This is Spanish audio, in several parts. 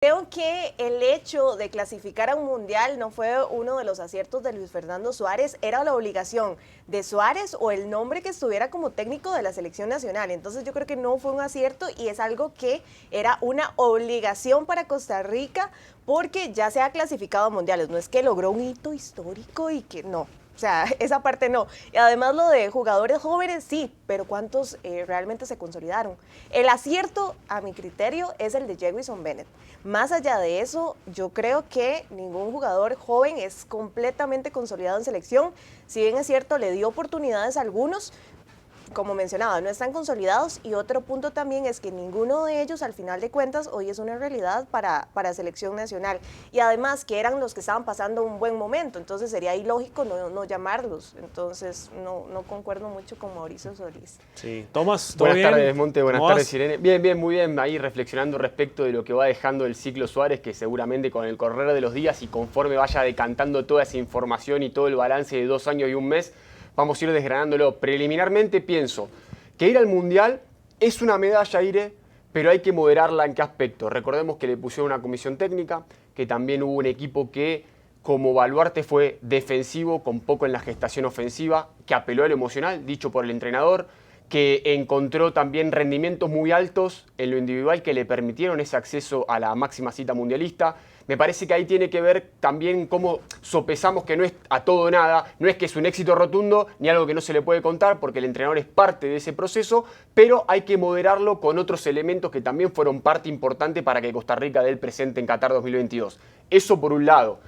Creo que el hecho de clasificar a un mundial no fue uno de los aciertos de Luis Fernando Suárez, era la obligación de Suárez o el nombre que estuviera como técnico de la selección nacional. Entonces yo creo que no fue un acierto y es algo que era una obligación para Costa Rica porque ya se ha clasificado a mundiales. No es que logró un hito histórico y que no. O sea, esa parte no. Y además lo de jugadores jóvenes, sí, pero ¿cuántos realmente se consolidaron? El acierto, a mi criterio, es el de Jewison Bennett. Más allá de eso, yo creo que ningún jugador joven es completamente consolidado en selección. Si bien es cierto, le dio oportunidades a algunos, como mencionaba, no están consolidados. Y otro punto también es que ninguno de ellos, al final de cuentas, hoy es una realidad para selección nacional. Y además que eran los que estaban pasando un buen momento, entonces sería ilógico no llamarlos. Entonces no concuerdo mucho con Mauricio Solís. Sí, Tomás, ¿todo buenas bien? Tardes, Monte, buenas tardes, Irene. Bien, muy bien. Ahí reflexionando respecto de lo que va dejando el ciclo Suárez, que seguramente con el correr de los días y conforme vaya decantando toda esa información y todo el balance de 2 años y un mes, vamos a ir desgranándolo. Preliminarmente pienso que ir al Mundial es una medalla, Ire, pero hay que moderarla en qué aspecto. Recordemos que le pusieron una comisión técnica, que también hubo un equipo que como baluarte fue defensivo, con poco en la gestación ofensiva, que apeló a lo emocional, dicho por el entrenador, que encontró también rendimientos muy altos en lo individual que le permitieron ese acceso a la máxima cita mundialista. Me parece que ahí tiene que ver también cómo sopesamos que no es a todo o nada, no es que es un éxito rotundo ni algo que no se le puede contar porque el entrenador es parte de ese proceso, pero hay que moderarlo con otros elementos que también fueron parte importante para que Costa Rica dé el presente en Qatar 2022. Eso por un lado.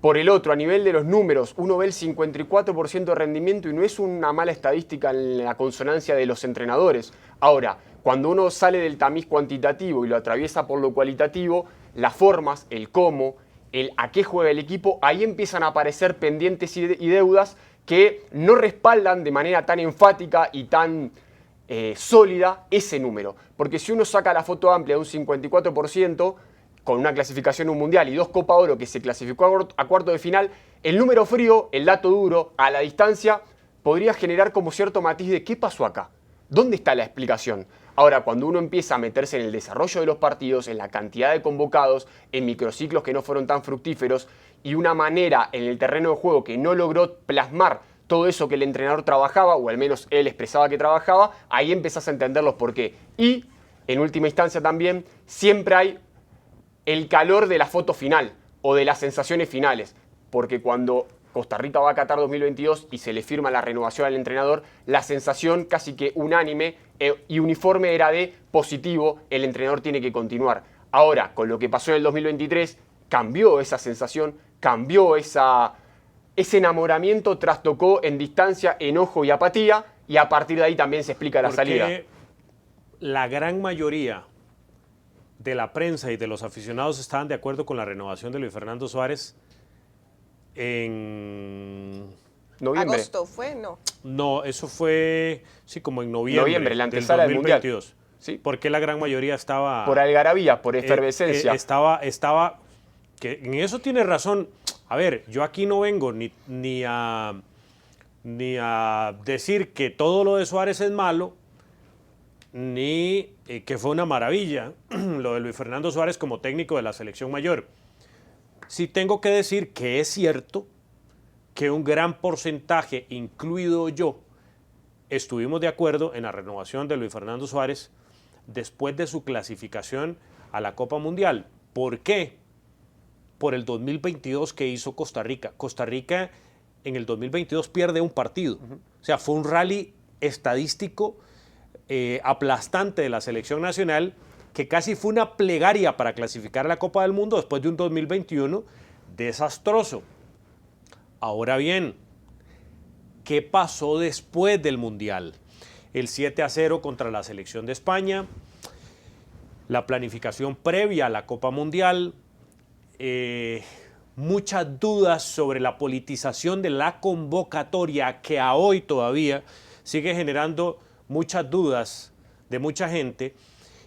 Por el otro, a nivel de los números, uno ve el 54% de rendimiento y no es una mala estadística en la consonancia de los entrenadores. Ahora, cuando uno sale del tamiz cuantitativo y lo atraviesa por lo cualitativo, las formas, el cómo, el a qué juega el equipo, ahí empiezan a aparecer pendientes y deudas que no respaldan de manera tan enfática y tan sólida ese número. Porque si uno saca la foto amplia de un 54%, con una clasificación en un mundial y 2 Copa Oro que se clasificó a cuarto de final, el número frío, el dato duro, a la distancia, podría generar como cierto matiz de ¿qué pasó acá? ¿Dónde está la explicación? Ahora, cuando uno empieza a meterse en el desarrollo de los partidos, en la cantidad de convocados, en microciclos que no fueron tan fructíferos y una manera en el terreno de juego que no logró plasmar todo eso que el entrenador trabajaba, o al menos él expresaba que trabajaba, ahí empezás a entender los por qué. Y, en última instancia también, siempre hay el calor de la foto final o de las sensaciones finales, porque cuando Costa Rica va a Qatar 2022 y se le firma la renovación al entrenador, la sensación casi que unánime y uniforme era de positivo, el entrenador tiene que continuar. Ahora, con lo que pasó en el 2023, cambió esa sensación, cambió ese enamoramiento, trastocó en distancia, enojo y apatía, y a partir de ahí también se explica la salida. La gran mayoría de la prensa y de los aficionados estaban de acuerdo con la renovación de Luis Fernando Suárez en noviembre. ¿Agosto fue? No. No, eso fue, sí, como en noviembre. Noviembre, la antesala del Mundial. Sí. Porque la gran mayoría estaba... Por algarabía, por efervescencia. Estaba, que en eso tiene razón. A ver, yo aquí no vengo ni a decir que todo lo de Suárez es malo, ni que fue una maravilla lo de Luis Fernando Suárez como técnico de la selección mayor. Sí tengo que decir que es cierto que un gran porcentaje, incluido yo, estuvimos de acuerdo en la renovación de Luis Fernando Suárez después de su clasificación a la Copa Mundial. ¿Por qué? Por el 2022 que hizo Costa Rica. Costa Rica en el 2022 pierde un partido. O sea, fue un rally estadístico aplastante de la selección nacional, que casi fue una plegaria para clasificar a la Copa del Mundo después de un 2021 desastroso. Ahora bien, ¿qué pasó después del Mundial? El 7-0 contra la selección de España, la planificación previa a la Copa Mundial, muchas dudas sobre la politización de la convocatoria que a hoy todavía sigue generando muchas dudas de mucha gente,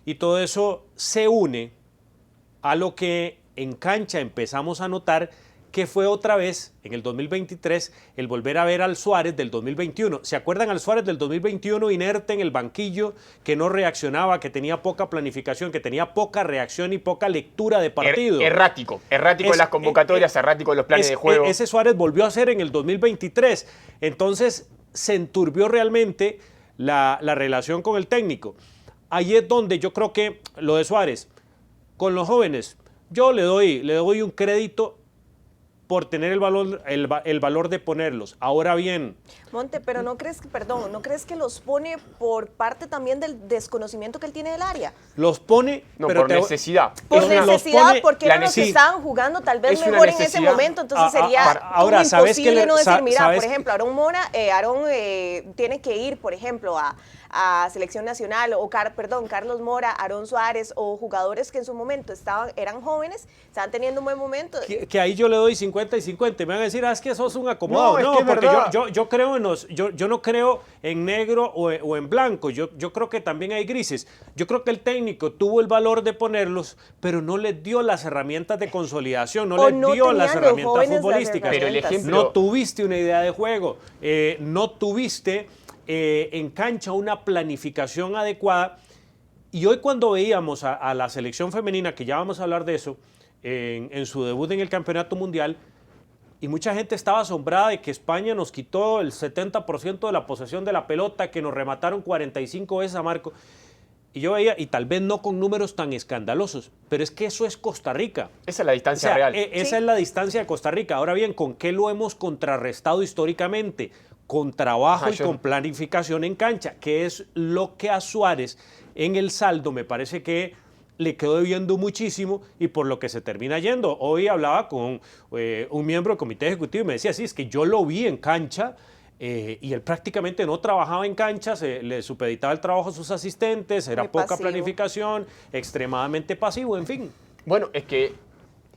y todo eso se une a lo que en cancha empezamos a notar que fue otra vez en el 2023 el volver a ver al Suárez del 2021. ¿Se acuerdan al Suárez del 2021 inerte en el banquillo, que no reaccionaba, que tenía poca planificación, que tenía poca reacción y poca lectura de partido? Errático en las convocatorias, errático en los planes de juego. Ese Suárez volvió a ser en el 2023. Entonces se enturbió realmente la relación con el técnico. Ahí es donde yo creo que lo de Suárez, con los jóvenes, yo le doy un crédito por tener el valor de ponerlos. Ahora bien... Monte, pero ¿no crees que los pone por parte también del desconocimiento que él tiene del área? Los pone... No, pero por necesidad. Por necesidad, porque eran los que sí. estaban jugando tal vez mejor en ese momento, entonces sería ahora, imposible no decir, mira, ¿sabes? por ejemplo, Aarón tiene que ir, por ejemplo, a Selección Nacional, o Carlos Mora, Aarón Suárez, o jugadores que en su momento eran jóvenes, estaban teniendo un buen momento. Que ahí yo le doy 50 y 50. Me van a decir, es que sos un acomodado. No, porque yo creo yo no creo en negro o en blanco. Yo creo que también hay grises. Yo creo que el técnico tuvo el valor de ponerlos, pero no les dio las herramientas de consolidación, no les dio las herramientas futbolísticas. Pero el ejemplo... No tuviste una idea de juego, no tuviste en cancha una planificación adecuada. Y hoy cuando veíamos a la selección femenina, que ya vamos a hablar de eso, en su debut en el Campeonato Mundial, y mucha gente estaba asombrada de que España nos quitó el 70% de la posesión de la pelota, que nos remataron 45 veces a marco. Y yo veía, y tal vez no con números tan escandalosos, pero es que eso es Costa Rica. Esa es la distancia real. Esa es la distancia de Costa Rica. Ahora bien, ¿con qué lo hemos contrarrestado históricamente? Con trabajo y con planificación en cancha, que es lo que a Suárez en el saldo me parece que le quedó debiendo muchísimo y por lo que se termina yendo. Hoy hablaba con un miembro del comité ejecutivo y me decía, sí, es que yo lo vi en cancha y él prácticamente no trabajaba en cancha, le supeditaba el trabajo a sus asistentes, era Muy poca pasivo. planificación, extremadamente pasivo, en fin. Bueno, es que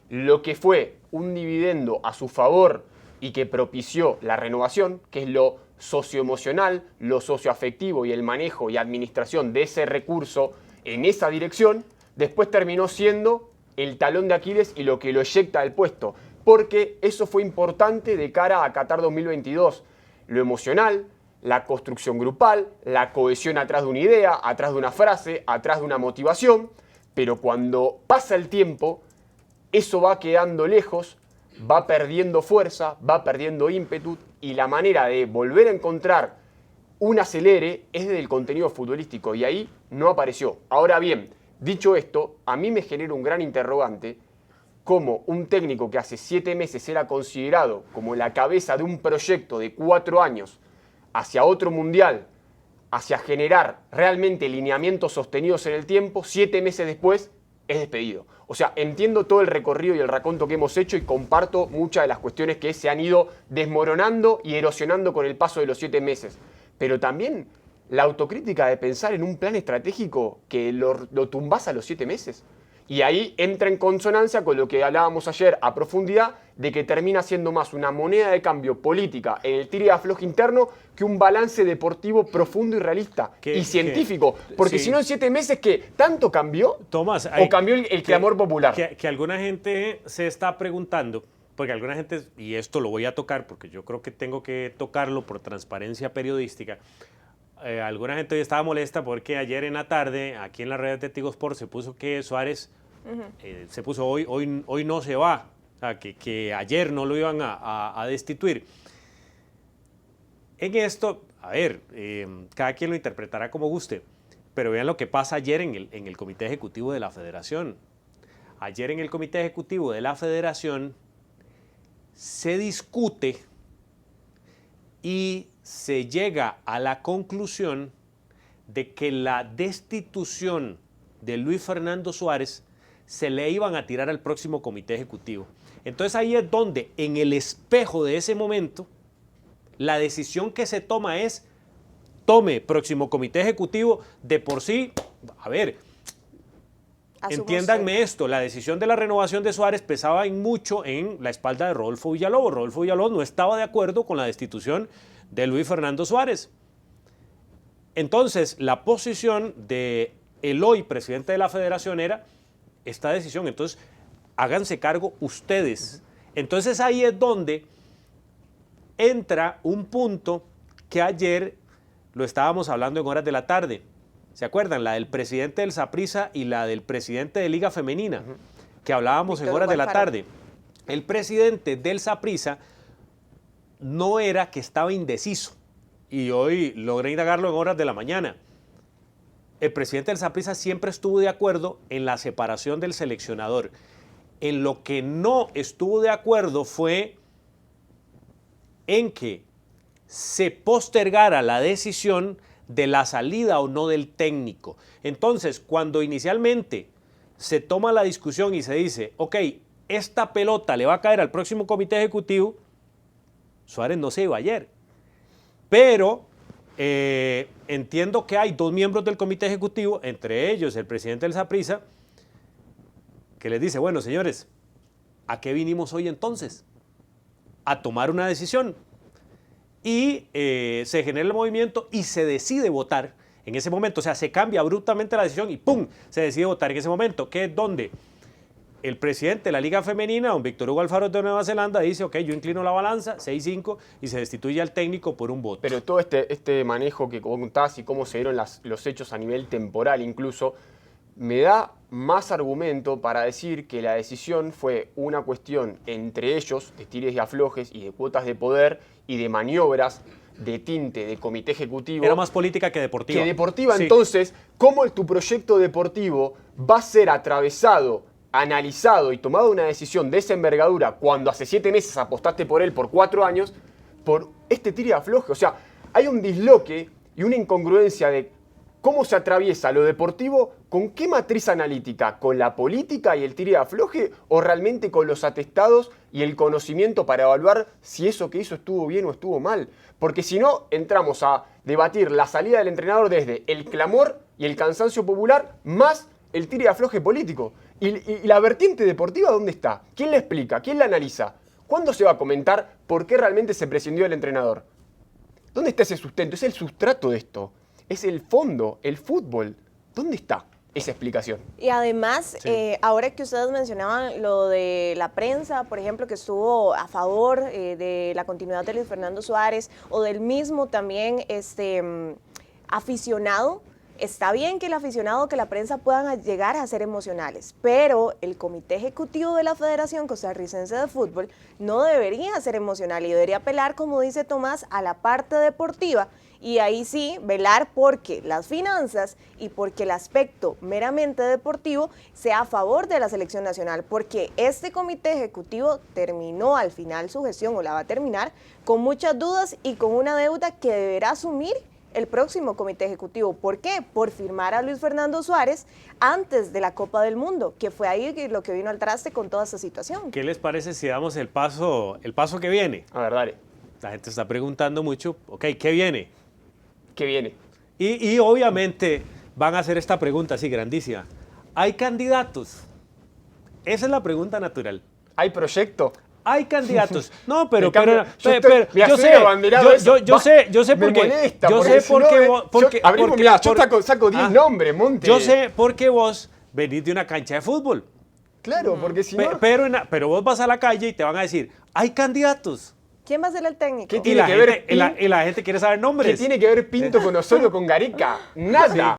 lo que fue un dividendo a su favor y que propició la renovación, que es lo socioemocional, lo socioafectivo y el manejo y administración de ese recurso en esa dirección, después terminó siendo el talón de Aquiles y lo que lo eyecta del puesto, porque eso fue importante de cara a Qatar 2022. Lo emocional, la construcción grupal, la cohesión atrás de una idea, atrás de una frase, atrás de una motivación, pero cuando pasa el tiempo, eso va quedando lejos, va perdiendo fuerza, va perdiendo ímpetu, y la manera de volver a encontrar un acelere es desde el contenido futbolístico, y ahí no apareció. Ahora bien, dicho esto, a mí me genera un gran interrogante cómo un técnico que hace 7 meses era considerado como la cabeza de un proyecto de 4 años hacia otro mundial, hacia generar realmente lineamientos sostenidos en el tiempo, 7 meses después es despedido. O sea, entiendo todo el recorrido y el raconto que hemos hecho y comparto muchas de las cuestiones que se han ido desmoronando y erosionando con el paso de los 7 meses. Pero también la autocrítica de pensar en un plan estratégico que lo tumbás a los 7 meses. Y ahí entra en consonancia con lo que hablábamos ayer a profundidad, de que termina siendo más una moneda de cambio política en el tira y afloje interno que un balance deportivo profundo y realista y científico. Porque si no, en 7 meses, ¿qué? ¿Tanto cambió? Tomás, ¿O cambió el clamor popular? Que alguna gente se está preguntando, porque alguna gente, y esto lo voy a tocar porque yo creo que tengo que tocarlo por transparencia periodística, alguna gente hoy estaba molesta porque ayer en la tarde, aquí en la red de Tigo Sport, se puso que Suárez, se puso hoy no se va, o sea, que ayer no lo iban a destituir. En esto, a ver, cada quien lo interpretará como guste, pero vean lo que pasa ayer en el Comité Ejecutivo de la Federación. Ayer en el Comité Ejecutivo de la Federación se discute y se llega a la conclusión de que la destitución de Luis Fernando Suárez se le iban a tirar al próximo comité ejecutivo. Entonces ahí es donde, en el espejo de ese momento, la decisión que se toma es, tome próximo comité ejecutivo, de por sí, a ver, entiéndanme esto, la decisión de la renovación de Suárez pesaba mucho en la espalda de Rodolfo Villalobos. Rodolfo Villalobos no estaba de acuerdo con la destitución de Luis Fernando Suárez. Entonces, la posición de el hoy presidente de la federación era esta decisión. Entonces, háganse cargo ustedes. Entonces ahí es donde entra un punto que ayer lo estábamos hablando en horas de la tarde. ¿Se acuerdan? La del presidente del Saprissa y la del presidente de Liga Femenina, que hablábamos en horas de la tarde. El presidente del Saprissa no era que estaba indeciso, y hoy logré indagarlo en horas de la mañana. El presidente del Saprissa siempre estuvo de acuerdo en la separación del seleccionador. En lo que no estuvo de acuerdo fue en que se postergara la decisión de la salida o no del técnico. Entonces, cuando inicialmente se toma la discusión y se dice, ok, esta pelota le va a caer al próximo comité ejecutivo, Suárez no se iba ayer. Pero entiendo que hay 2 miembros del comité ejecutivo, entre ellos el presidente del Saprissa, que les dice, bueno, señores, ¿a qué vinimos hoy entonces? A tomar una decisión. Y se genera el movimiento y se decide votar en ese momento. O sea, se cambia abruptamente la decisión y ¡pum! Se decide votar en ese momento, que es donde el presidente de la Liga Femenina, don Víctor Hugo Alfaro de Nueva Zelanda, dice, ok, yo inclino la balanza, 6-5, y se destituye al técnico por un voto. Pero todo este manejo que contás y cómo se dieron los hechos a nivel temporal incluso, me da más argumento para decir que la decisión fue una cuestión entre ellos, de tires y aflojes y de cuotas de poder y de maniobras de tinte de comité ejecutivo. Era más política que deportiva. Que deportiva, sí. Entonces, ¿cómo tu proyecto deportivo va a ser atravesado, analizado y tomado una decisión de esa envergadura cuando hace 7 meses apostaste por él por 4 años, por este tire y afloje? O sea, hay un disloque y una incongruencia de cómo se atraviesa lo deportivo, con qué matriz analítica, con la política y el tire y afloje, o realmente con los atestados y el conocimiento para evaluar si eso que hizo estuvo bien o estuvo mal. Porque si no, entramos a debatir la salida del entrenador desde el clamor y el cansancio popular, más el tire y afloje político. ¿Y la vertiente deportiva dónde está? ¿Quién la explica? ¿Quién la analiza? ¿Cuándo se va a comentar por qué realmente se prescindió del entrenador? ¿Dónde está ese sustento? Es el sustrato de esto. Es el fondo, el fútbol. ¿Dónde está esa explicación? Y además, ahora que ustedes mencionaban lo de la prensa, por ejemplo, que estuvo a favor de la continuidad de Luis Fernando Suárez, o del mismo también aficionado, está bien que el aficionado, que la prensa puedan llegar a ser emocionales, pero el comité ejecutivo de la Federación Costarricense de Fútbol no debería ser emocional y debería apelar, como dice Tomás, a la parte deportiva. Y ahí sí, velar porque las finanzas y porque el aspecto meramente deportivo sea a favor de la selección nacional, porque este comité ejecutivo terminó al final su gestión, o la va a terminar, con muchas dudas y con una deuda que deberá asumir el próximo comité ejecutivo. ¿Por qué? Por firmar a Luis Fernando Suárez antes de la Copa del Mundo, que fue ahí lo que vino al traste con toda esta situación. ¿Qué les parece si damos el paso que viene? A ver, dale. La gente está preguntando mucho, ok, ¿qué viene? ¿Qué viene? Y obviamente van a hacer esta pregunta así grandísima. ¿Hay candidatos? Esa es la pregunta natural. ¿Hay proyecto? Hay candidatos. No, pero yo sé me por qué. molesta, Yo porque sé por qué vos. Yo saco 10 nombres, Monte. Yo sé por qué vos venís de una cancha de fútbol. Claro, porque si no. Pero vos vas a la calle y te van a decir, hay candidatos. ¿Quién va a ser el técnico? ¿Qué tiene que ver y la gente quiere saber nombres. ¿Qué tiene que ver Pinto con Osorio con Gareca? Nada.